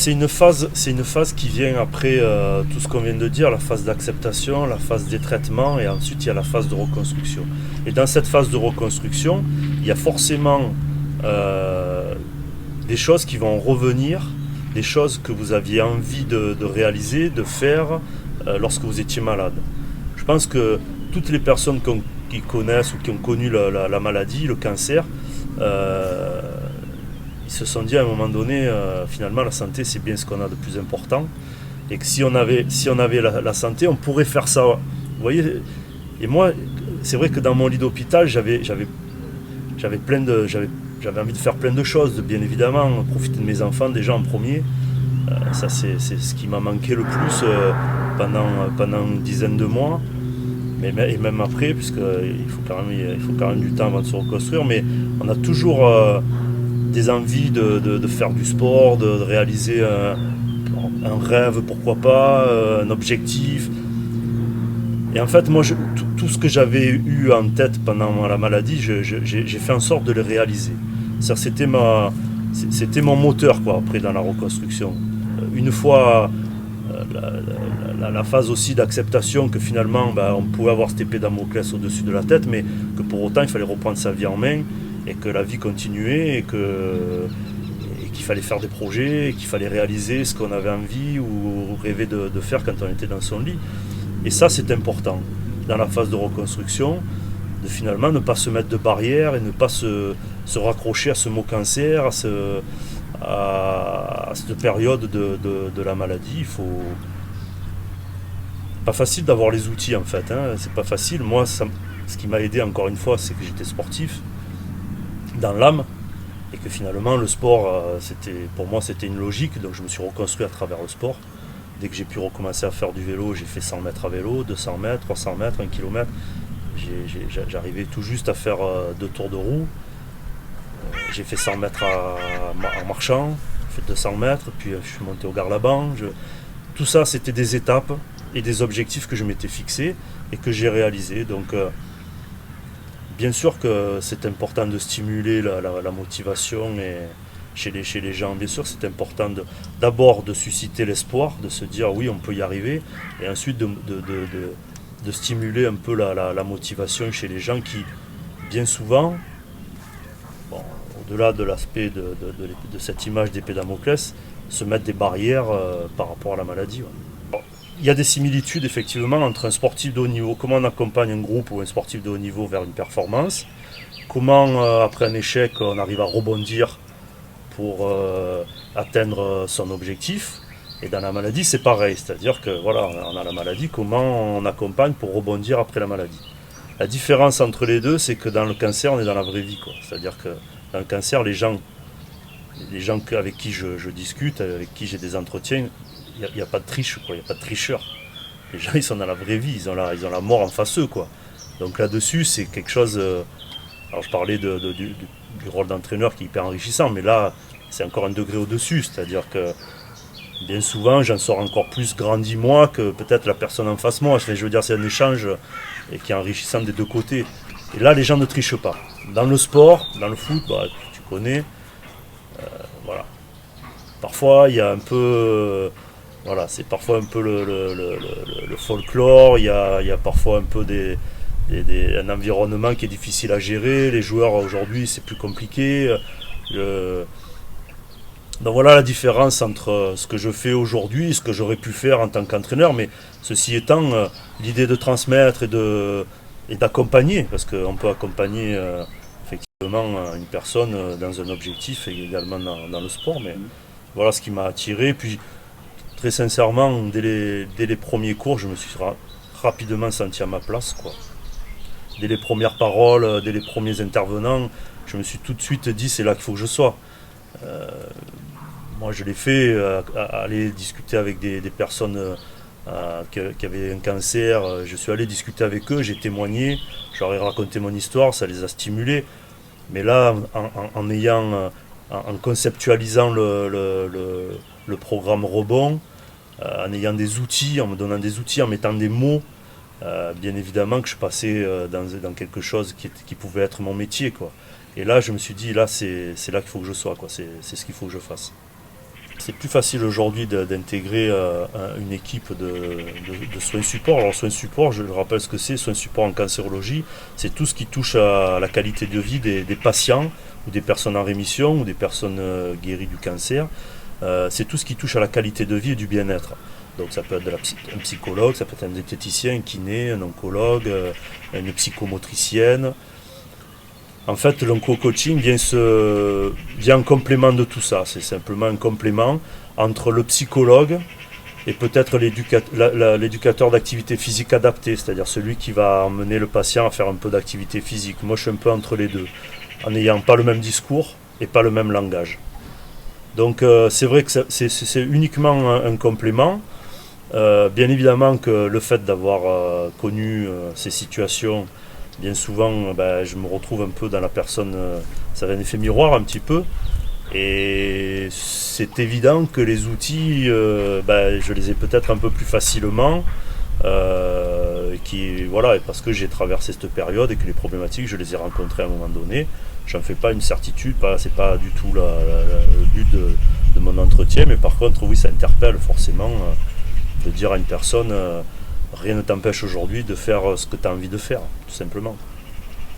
c'est une phase qui vient après tout ce qu'on vient de dire, la phase d'acceptation, la phase des traitements, et ensuite il y a la phase de reconstruction. Et dans cette phase de reconstruction, il y a forcément euh, des choses qui vont revenir, des choses que vous aviez envie de réaliser, de faire lorsque vous étiez malade. Je pense que toutes les personnes qui connaissent ou qui ont connu la maladie, le cancer, euh, ils se sont dit à un moment donné, finalement la santé c'est bien ce qu'on a de plus important, et que si on avait la santé, on pourrait faire ça. Vous voyez. Et moi, c'est vrai que dans mon lit d'hôpital, j'avais envie de faire plein de choses, bien évidemment, profiter de mes enfants déjà en premier. Ça c'est ce qui m'a manqué le plus pendant une dizaine de mois. Et même après, puisqu'il faut quand même du temps avant de se reconstruire, mais on a toujours des envies de faire du sport, de réaliser un rêve, pourquoi pas, un objectif. Et en fait, moi, tout ce que j'avais eu en tête pendant la maladie, j'ai fait en sorte de le réaliser. C'était mon moteur, quoi, après, dans la reconstruction. Une fois la phase aussi d'acceptation que finalement, on pouvait avoir cette épée Damoclès au-dessus de la tête, mais que pour autant, il fallait reprendre sa vie en main, et que la vie continuait, et qu'il fallait faire des projets, et qu'il fallait réaliser ce qu'on avait envie ou rêver de faire quand on était dans son lit. Et ça, c'est important dans la phase de reconstruction, de finalement ne pas se mettre de barrières et ne pas se raccrocher à ce mot cancer, à cette période de la maladie. Il faut pas facile d'avoir les outils en fait, hein. C'est pas facile. Moi, ce qui m'a aidé encore une fois, c'est que j'étais sportif dans l'âme, et que finalement le sport, pour moi, c'était une logique. Donc je me suis reconstruit à travers le sport. Dès que j'ai pu recommencer à faire du vélo, j'ai fait 100 mètres à vélo, 200 mètres, 300 mètres, 1 kilomètre. J'arrivais tout juste à faire 2 tours de roue. J'ai fait 100 mètres en marchant, j'ai fait 200 mètres, puis je suis monté au Garlaban. Tout ça, c'était des étapes et des objectifs que je m'étais fixés et que j'ai réalisés. Donc, bien sûr que c'est important de stimuler la motivation chez les gens. Bien sûr, c'est important d'abord de susciter l'espoir, de se dire oui, on peut y arriver, et ensuite de stimuler un peu la motivation chez les gens qui, bien souvent, bon, au-delà de l'aspect de cette image d'épée Damoclès, se mettent des barrières par rapport à la maladie. Ouais. Bon, il y a des similitudes effectivement entre un sportif de haut niveau, comment on accompagne un groupe ou un sportif de haut niveau vers une performance, comment après un échec on arrive à rebondir pour atteindre son objectif. Et dans la maladie, c'est pareil, c'est-à-dire que voilà, on a la maladie, comment on accompagne pour rebondir après la maladie. La différence entre les deux, c'est que dans le cancer, on est dans la vraie vie, quoi. C'est-à-dire que dans le cancer, les gens avec qui je discute, avec qui j'ai des entretiens, il n'y a pas de triche, quoi. Il n'y a pas de tricheur. Les gens, ils sont dans la vraie vie, ils ont la mort en face eux, quoi. Donc là-dessus, c'est quelque chose. Alors je parlais du rôle d'entraîneur qui est hyper enrichissant, mais là, c'est encore un degré au-dessus, c'est-à-dire que bien souvent, j'en sors encore plus grandi moi que peut-être la personne en face moi. Je veux dire, c'est un échange et qui est enrichissant des deux côtés. Et là, les gens ne trichent pas. Dans le sport, dans le foot, tu connais, voilà. Parfois, il y a un peu, voilà, c'est parfois un peu le folklore. Il y a parfois un peu un environnement qui est difficile à gérer. Les joueurs aujourd'hui, c'est plus compliqué. Donc voilà la différence entre ce que je fais aujourd'hui et ce que j'aurais pu faire en tant qu'entraîneur. Mais ceci étant, l'idée de transmettre et d'accompagner, parce qu'on peut accompagner effectivement une personne dans un objectif et également dans le sport. Mais voilà ce qui m'a attiré. Puis très sincèrement, dès les premiers cours, je me suis rapidement senti à ma place, quoi. Dès les premières paroles, dès les premiers intervenants, je me suis tout de suite dit c'est là qu'il faut que je sois. Moi, je l'ai fait, aller discuter avec des personnes qui avaient un cancer. Je suis allé discuter avec eux, j'ai témoigné, je leur ai raconté mon histoire, ça les a stimulés. Mais là, en conceptualisant le programme Rebond, en ayant des outils, en me donnant des outils, en mettant des mots, bien évidemment que je passais dans quelque chose qui pouvait être mon métier, quoi. Et là, je me suis dit, là, c'est là qu'il faut que je sois, quoi. C'est ce qu'il faut que je fasse. c'est plus facile aujourd'hui d'intégrer une équipe de soins support. Alors soins support, je rappelle ce que c'est, soins support en cancérologie, c'est tout ce qui touche à la qualité de vie des patients ou des personnes en rémission ou des personnes guéries du cancer. C'est tout ce qui touche à la qualité de vie et du bien-être. Donc ça peut être un psychologue, ça peut être un diététicien, un kiné, un oncologue, une psychomotricienne. En fait, l'onco-coaching vient en complément de tout ça. C'est simplement un complément entre le psychologue et peut-être l'éducateur d'activité physique adaptée, c'est-à-dire celui qui va emmener le patient à faire un peu d'activité physique. Moi, je suis un peu entre les deux, en n'ayant pas le même discours et pas le même langage. Donc, c'est vrai que c'est uniquement un complément. Bien évidemment que le fait d'avoir connu ces situations, bien souvent, je me retrouve un peu dans la personne, ça a un effet miroir un petit peu, et c'est évident que les outils, je les ai peut-être un peu plus facilement, voilà, parce que j'ai traversé cette période et que les problématiques, je les ai rencontrées à un moment donné. J'en fais pas une certitude, c'est pas du tout le but de mon entretien, mais par contre, oui, ça interpelle forcément de dire à une personne, rien ne t'empêche aujourd'hui de faire ce que tu as envie de faire, tout simplement.